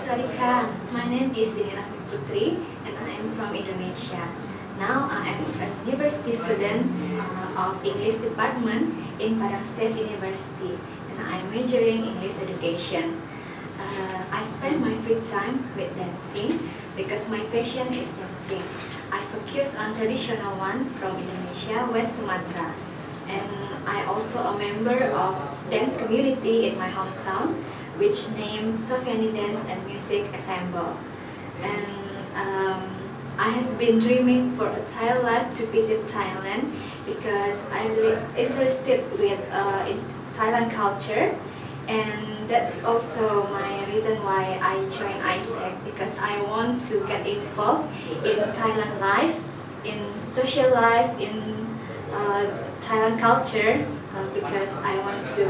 Sawadika, my name is Dini Putri and I am from Indonesia. Now I am a university student of English department in Padang State University and I am majoring in English education. I spend my free time with dancing because my passion is dancing. I focus on traditional one from Indonesia, West Sumatra. And I also a member of dance community in my hometown, which named Sofiani Dance and Music Ensemble. And I have been dreaming for a Thailand to visit Thailand because I'm really interested with in Thailand culture, and that's also my reason why I joined AIESEC, because I want to get involved in Thailand life, in social life, in Thailand culture, because I want to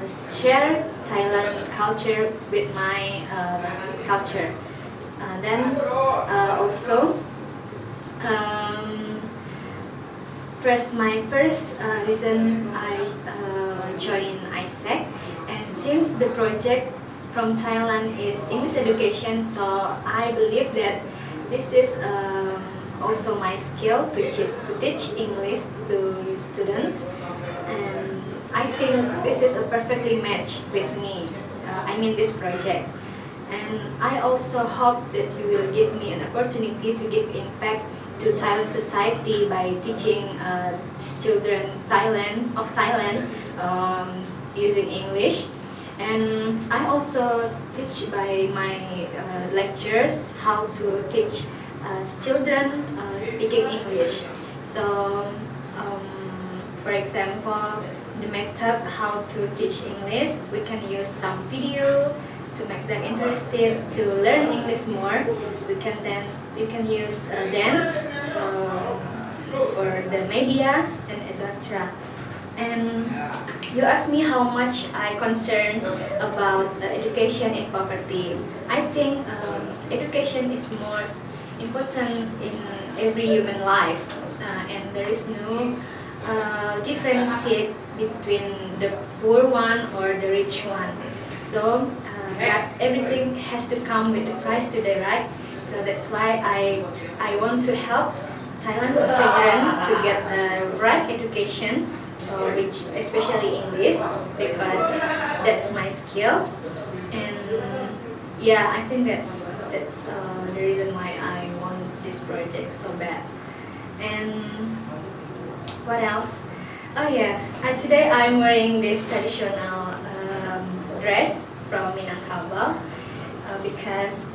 share Thailand culture with my culture. Then also, my first reason I joined AIESEC, and since the project from Thailand is English education, so I believe that this is also my skill to teach English to students, and I think this is a perfectly match with me. This project, and I also hope that you will give me an opportunity to give impact to Thailand society by teaching children of Thailand using English. And I also teach by my lectures how to teach children speaking English. So, for example, the method how to teach English, we can use some video to make them interested to learn English more. You can use dance for the media and etc. And you asked me how much I concern about education in poverty. I think education is most important in every human life, and there is no differentiate between the poor one or the rich one. So that everything has to come with the price today, right? So that's why I want to help Thailand children to get a right education, which especially English, because that's my skill. And yeah, I think that's the reason why I want this project so bad. And what else? Oh yeah, today I'm wearing this traditional dress from Minangkabau because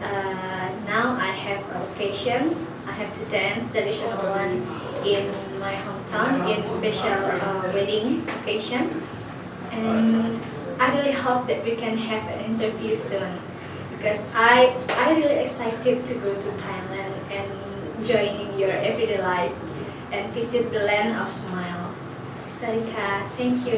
now I have a occasion. I have to dance traditional one in my hometown in special wedding occasion, and I really hope that we can have an interview soon, because I really excited to go to Thailand and join your everyday life and visit the land of smile. Sarika, thank you.